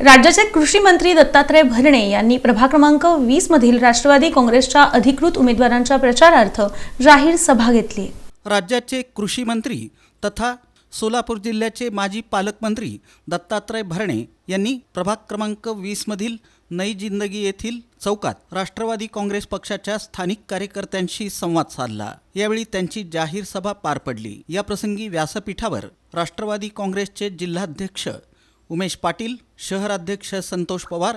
राज्याचे कृषी मंत्री दत्तात्रय भरणे यांनी प्रभाग क्रमांक 20 मधील राष्ट्रवादी काँग्रेसच्या अधिकृत उमेदवारांच्या प्रचारार्थ जाहीर सभा घेतली। राज्याचे कृषी मंत्री तथा सोलापूर जिल्ह्याचे माजी पालकमंत्री दत्तात्रय भरणे यांनी प्रभाग क्रमांक 20 मधील नई जिंदगी येथील चौकात राष्ट्रवादी काँग्रेस पक्षाच्या स्थानिक कार्यकर्त्यांशी संवाद साधला। यावेळी त्यांची जाहीर सभा पार पडली। या प्रसंगी व्यासपीठावर राष्ट्रवादी काँग्रेसचे जिल्हाध्यक्ष उमेश पाटील, शहराध्यक्ष संतोष पवार,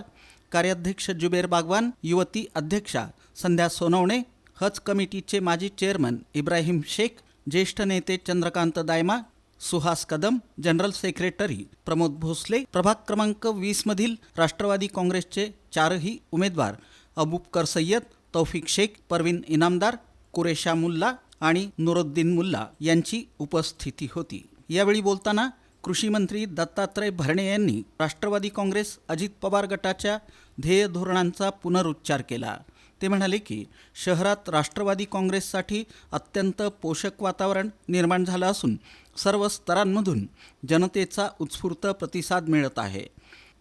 कार्याध्यक्ष जुबेर बागवान, युवती अध्यक्षा संध्या सोनवणे, हज कमिटीचे माजी चेअरमन इब्राहिम शेख, ज्येष्ठ नेते चंद्रकांत दायमा, सुहास कदम, जनरल सेक्रेटरी प्रमोद भोसले, प्रभाग क्रमांक 20 मधील राष्ट्रवादी काँग्रेसचे चारही उमेदवार अबूबकर सय्यद, तौफिक शेख, परवीन इनामदार, कुरेशा मुल्ला आणि नुरुद्दीन मुल्ला यांची उपस्थिती होती। यावेळी बोलताना कृषी मंत्री दत्तात्रय भरणे यांनी राष्ट्रवादी काँग्रेस अजित पवार गटाच्या ध्येय धोरणांचा पुनरुच्चार केला। ते म्हणाले की शहरात राष्ट्रवादी काँग्रेससाठी अत्यंत पोषक वातावरण निर्माण झालं असून सर्व स्तरांमधून जनतेचा उत्स्फूर्त प्रतिसाद मिळत आहे।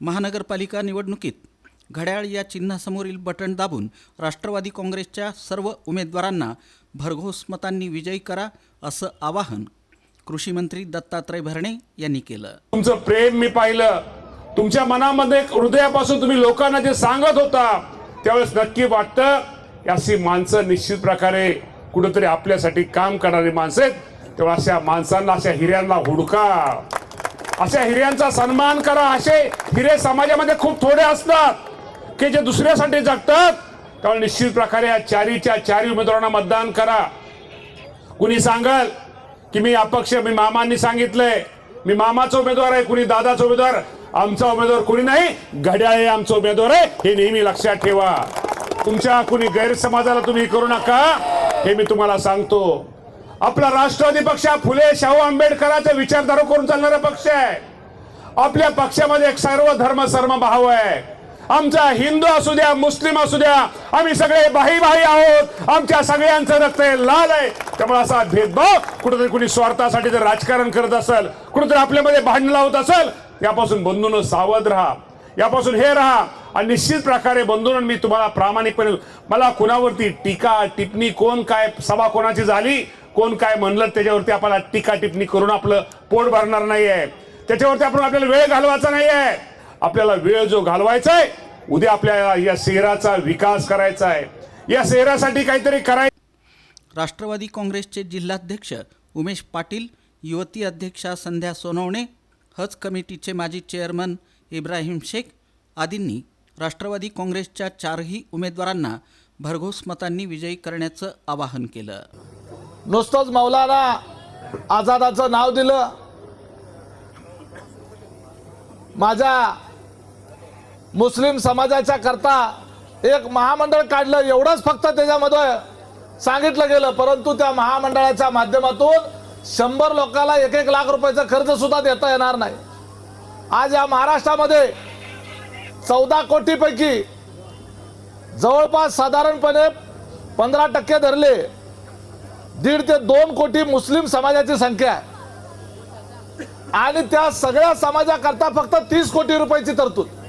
महानगरपालिका निवडणुकीत घड्याळ या चिन्हासमोरील बटन दाबून राष्ट्रवादी काँग्रेसच्या सर्व उमेदवारांना भरघोस मतांनी विजयी करा असं आवाहन कृषी मंत्री दत्तात्रय भरणे यांनी केलं। तुमचं प्रेम मी पाहिलं, तुमच्या मनामध्ये हृदयापासून तुम्ही लोकांना जे सांगत होता त्यावेळेस नक्की वाटतं अशी माणसं निश्चित प्रकारे कुठेतरी आपल्यासाठी काम करणारी माणसं आहेत। तेव्हा अशा माणसांना, अशा हिऱ्यांना हुडका, अशा हिऱ्यांचा सन्मान करा। असे हिरे समाजामध्ये खूप थोडे असतात की जे दुसऱ्यासाठी जगतात। त्यामुळे निश्चित प्रकारे या चारी उमेदवारांना मतदान करा। कुणी सांगाल की मी अपक्ष, मी मामांनी सांगितलंय मी मामाचा उमेदवार आहे, कुणी दादाचा उमेदवार, आमचा उमेदवार कुणी नाही, घड्याळ आमचा उमेदवार आहे, हे नेहमी लक्षात ठेवा। तुमच्या कुणी गैरसमाजाला तुम्ही करू नका, हे मी तुम्हाला सांगतो। आपला राष्ट्रवादी पक्ष फुले शाहू आंबेडकरांच्या विचारधारा करून चालणारा पक्ष आहे। आपल्या पक्षामध्ये एक सर्व धर्म समभाव आहे। आमचा हिंदू असू द्या, मुस्लिम असू द्या, आम्ही सगळे भाई आहोत। आमच्या सगळ्यांचं रक्त लाल आहे। त्यामुळे असा भेदभाव कुठेतरी कुणी स्वार्थासाठी जर राजकारण करत असेल, कुठेतरी आपल्यामध्ये भांडण लावत असेल, यापासून बंधूंनो सावध राहा, यापासून हे राहा। आणि निश्चित प्रकारे बंधूंनो, मी तुम्हाला प्रामाणिकपणे, मला कुणावरती टीका टिप्पणी, कोण काय सभा कोणाची झाली, कोण काय म्हणलं त्याच्यावरती आपल्याला टीका टिप्पणी करून आपलं पोट भरणार नाहीये। त्याच्यावरती आपल्याला वेळ घालवायचा नाहीये। आपल्याला वेळ जो घालवायचा आहे, उद्या आपल्याला या शहराचा विकास करायचा आहे, या शहरासाठी काहीतरी करायचं। राष्ट्रवादी काँग्रेसचे जिल्हाध्यक्ष उमेश पाटील, युवती अध्यक्षा संध्या सोनवणे, हज कमिटीचे माजी चेअरमन इब्राहिम शेख आदींनी राष्ट्रवादी काँग्रेसच्या चारही उमेदवारांना भरघोस मतांनी विजयी करण्याचं आवाहन केलं। नुसतंच मौलाना आझादाचं नाव दिलं, माझ्या मुस्लिम समाजाच्या करता एक महामंडळ काढलं, एवढंच फक्त त्याच्यामध्ये सांगितलं गेलं। परंतु त्या महामंडळाच्या माध्यमातून 100 लोकांना 1-1 लाख रुपयाचा खर्च सुद्धा देता येणार नाही। आज या महाराष्ट्रामध्ये 14 कोटीपैकी जवळपास साधारणपणे 15% धरले 1.5 ते 2 कोटी मुस्लिम समाजाची संख्या आहे। आणि त्या सगळ्या समाजाकरता फक्त 30 कोटी रुपयाची तरतूद।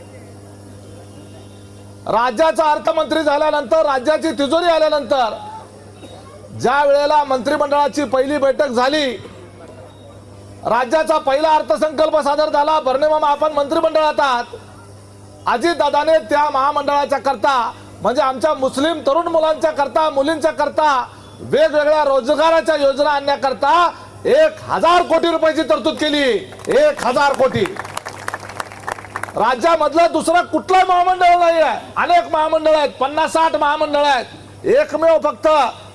राज्याचा अर्थमंत्री झाल्यानंतर, राज्याची तिजोरी आल्यानंतर, ज्या वेळेला मंत्रिमंडळाची पहिली बैठक झाली, राज्याचा पहिला अर्थसंकल्प सादर झाला, भरणे मामा आपण मंत्रिमंडळात आहात, अजितदादाने त्या महामंडळाच्या करता, म्हणजे आमच्या मुस्लिम तरुण मुलांच्या करता, मुलींच्या करता वेगवेगळ्या रोजगाराच्या योजना आणण्याकरता 1000 कोटी रुपयाची तरतूद केली। 1000 कोटी। राज्यामधलं दुसरं कुठलं महामंडळ नाही आहे, अनेक महामंडळ आहेत, 50-60 महामंडळ आहेत। एकमेव फक्त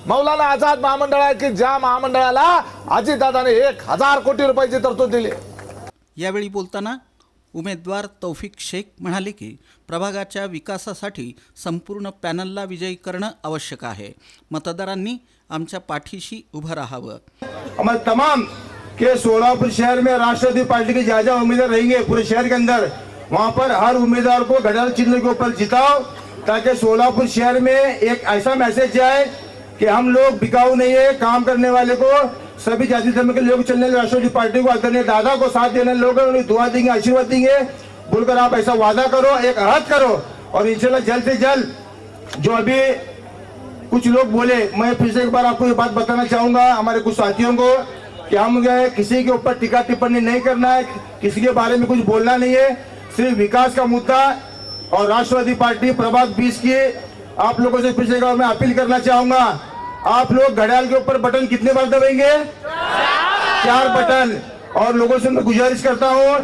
मौलाना आझाद महामंडळ आहे की ज्या महामंडळाला अजितदादाने 1000 कोटी रुपयाची तरतूद दिली। यावेळी बोलताना उमेदवार तौफिक शेख म्हणाले की प्रभागाच्या विकासासाठी संपूर्ण पॅनलला विजयी करणं आवश्यक आहे। मतदारांनी आमच्या पाठीशी उभं राहावं। हमारे तमाम के सोलापुर शहर में राष्ट्रवादी पार्टी के ज्यादा उम्मीदवार रहेंगे पूरे शहर के अंदर, वहां पर हर उम्मीदवार को घड़ियाल चिन्ह के ऊपर जिताओ, ताकि सोलापुर शहर में एक ऐसा मैसेज जाए कि हम लोग बिकाऊ नहीं है, काम करने वाले को सभी जाति धर्म के लोग चलने राष्ट्रवादी पार्टी को आदरणीय दादा को साथ देने लोग उन्हें दुआ देंगे, आशीर्वाद देंगे। बोलकर आप ऐसा वादा करो, एक अहद करो और इंशाल्लाह जल्द से जल्द जो अभी कुछ लोग बोले, मैं फिर से एक बार आपको ये बात बताना चाहूंगा हमारे कुछ साथियों को कि हम किसी के ऊपर टीका टिप्पणी नहीं करना है, किसी के बारे में कुछ बोलना नहीं है, सिर्फ विकास का मुद्दा और राष्ट्रवादी पार्टी प्रभाग 20 की आप लोगों से फिर से मैं अपील करना चाहूंगा, आप लोग घड़ियाल के ऊपर बटन कितने बार दबाएंगे? 4 बटन। और लोगों से मैं गुजारिश करता हूँ,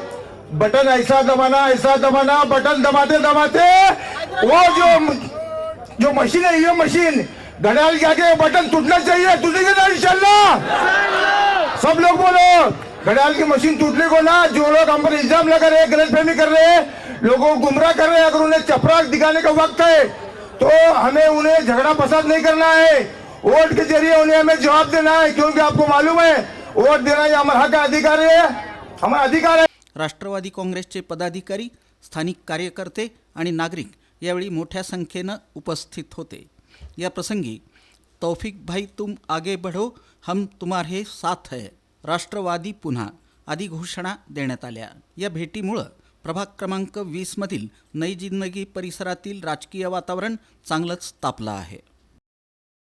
बटन ऐसा दबाना, बटन दबाते दबाते वो जो मशीन है, ये मशीन घड़ियाल के आगे बटन टूटना चाहिए, टूटेगा ना इंशाल्लाह? सब लोग बोलो, घड़ियाल की मशीन टूटने को ना, जो लोग हम पर इल्जाम लगा रहे हैं, गलतफहमी कर रहे हैं, लोगों को गुमराह कर रहे हैं, अगर उन्हें चपराक दिखाने का वक्त है तो हमें उन्हें झगड़ा फसाद नहीं करना है, वोट के जरिए उन्हें हमें जवाब देना है, क्योंकि आपको मालूम है वोट देना ये हमारा हक अधिकार है, हमारा अधिकार है। राष्ट्रवादी काँग्रेसचे पदाधिकारी, स्थानिक कार्यकर्ते आणि नागरिक यावेळी मोठ्या संख्येनं उपस्थित होते। या प्रसंगी तौफिक भाई तुम आगे बढ़ो, हम तुम्हारे साथ है, राष्ट्रवादी पुन्हा आदी घोषणा देण्यात आल्या। या भेटीमुळं प्रभाग क्रमांक 20 मधील नई जिंदगी परिसरातील राजकीय वातावरण चांगलंच तापलं आहे।